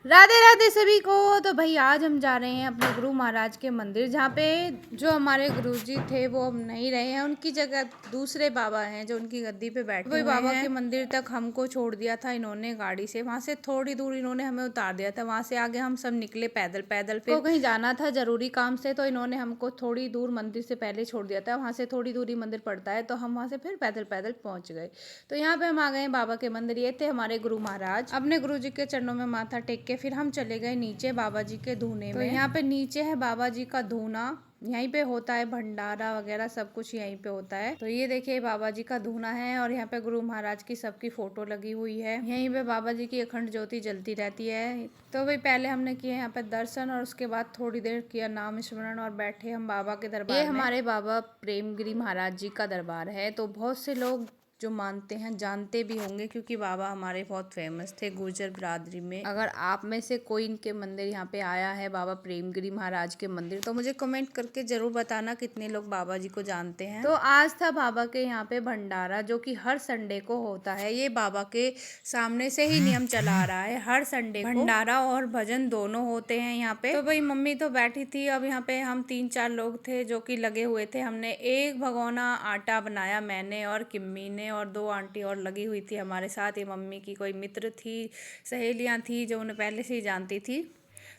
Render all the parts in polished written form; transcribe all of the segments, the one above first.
राधे राधे सभी को। तो भाई आज हम जा रहे हैं अपने गुरु महाराज के मंदिर, जहाँ पे जो हमारे गुरुजी थे वो अब नहीं रहे हैं, उनकी जगह दूसरे बाबा हैं जो उनकी गद्दी पे बैठे हुए बाबा के मंदिर तक हमको छोड़ दिया था इन्होंने गाड़ी से। वहाँ से थोड़ी दूर इन्होंने हमें उतार दिया था, वहाँ से आगे हम सब निकले पैदल पैदल। फिर तो कहीं जाना था जरूरी काम से, तो इन्होंने हमको थोड़ी दूर मंदिर से पहले छोड़ दिया था। वहाँ से थोड़ी दूरी मंदिर पड़ता है, तो हम वहाँ से फिर पैदल पैदल पहुँच गए। तो यहाँ पे हम आ गए बाबा के मंदिर। ये थे हमारे गुरु महाराज। अपने गुरु जी के चरणों में माथा टेक के फिर हम चले गए नीचे बाबा जी के धूने में। यहाँ पे नीचे है बाबा जी का धूना, यहीं पे होता है भंडारा वगैरह सब कुछ यहीं पे होता है। तो ये देखिए बाबा जी का धूना है और यहाँ पे गुरु महाराज की सबकी फोटो लगी हुई है। यहीं पे बाबा जी की अखंड ज्योति जलती रहती है। तो भाई पहले हमने किए यहाँ पे दर्शन और उसके बाद थोड़ी देर किया नाम स्मरण और बैठे हम बाबा के दरबार में। ये हमारे बाबा प्रेमगिरी महाराज जी का दरबार है। तो बहुत से लोग जो मानते हैं जानते भी होंगे, क्योंकि बाबा हमारे बहुत फेमस थे गुर्जर बिरादरी में। अगर आप में से कोई इनके मंदिर यहाँ पे आया है बाबा प्रेमगिरी महाराज के मंदिर, तो मुझे कमेंट करके जरूर बताना कितने लोग बाबा जी को जानते हैं। तो आज था बाबा के यहाँ पे भंडारा, जो कि हर संडे को होता है। ये बाबा के सामने से ही नियम चला आ रहा है, हर संडे को भंडारा और भजन दोनों होते हैं यहाँ पे। तो भाई मम्मी तो बैठी थी, अब यहाँ पे हम 3-4 लोग थे जो कि लगे हुए थे। हमने एक भगोना आटा बनाया, मैंने और किम्मी ने, और 2 आंटी और लगी हुई थी हमारे साथ। ये मम्मी की कोई मित्र थी, सहेलियां थी जो उन्हें पहले से ही जानती थी।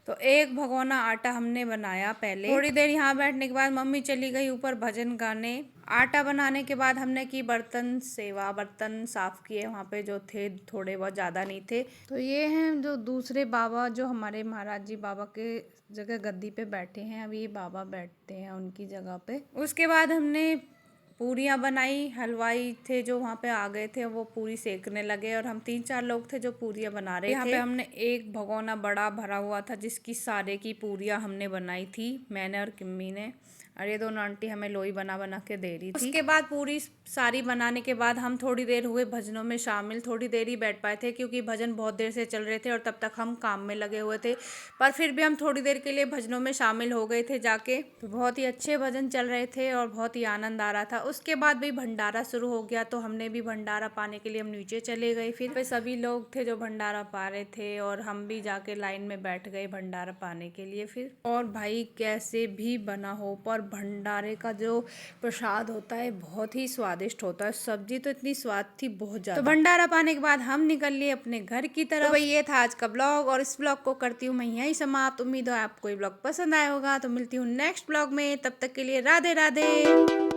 तो एक भगोना आटा हमने बनाया पहले। थोड़ी देर यहाँ बैठने के बाद मम्मी चली गई ऊपर भजन गाने। आटा बनाने के बाद हमने की बर्तन सेवा, बर्तन साफ किए वहाँ पे जो थे, थोड़े बहुत, ज़्यादा नहीं थे। तो ये हैं जो दूसरे बाबा जो हमारे महाराज जी बाबा के जगह गद्दी पे बैठे हैं। अब ये बाबा बैठते हैं उनकी जगह पे। उसके बाद हमने पूरियाँ बनाई। हलवाई थे जो वहाँ पे आ गए थे, वो पूरी सेकने लगे और हम 3-4 लोग थे जो पूरियाँ बना रहे थे। यहाँ पे हमने एक भगोना बड़ा भरा हुआ था जिसकी सारे की पूरियाँ हमने बनाई थी, मैंने और किम्मी ने। और ये दोनों आंटी हमें लोई बना बना के दे रही थी। उसके बाद पूरी सारी बनाने के बाद हम थोड़ी देर हुए भजनों में शामिल। थोड़ी देर ही बैठ पाए थे क्योंकि भजन बहुत देर से चल रहे थे और तब तक हम काम में लगे हुए थे, पर फिर भी हम थोड़ी देर के लिए भजनों में शामिल हो गए थे जाके। तो बहुत ही अच्छे भजन चल रहे थे और बहुत ही आनंद आ रहा था। उसके बाद भी भंडारा शुरू हो गया, तो हमने भी भंडारा पाने के लिए हम नीचे चले गए। फिर पे सभी लोग थे जो भंडारा पा रहे थे और हम भी जाके लाइन में बैठ गए भंडारा पाने के लिए। फिर और भाई कैसे भी बना हो, पर भंडारे का जो प्रसाद होता है बहुत ही स्वादिष्ट होता है। सब्जी तो इतनी स्वाद थी बहुत ज्यादा। तो भंडारा पाने के बाद हम निकल लिए अपने घर की तरफ। तो भाई ये था आज का ब्लॉग और इस ब्लॉग को करती हूँ मैं यही समाप्त। उम्मीद है आपको ये ब्लॉग पसंद आया होगा। तो मिलती हूँ नेक्स्ट ब्लॉग में, तब तक के लिए राधे राधे।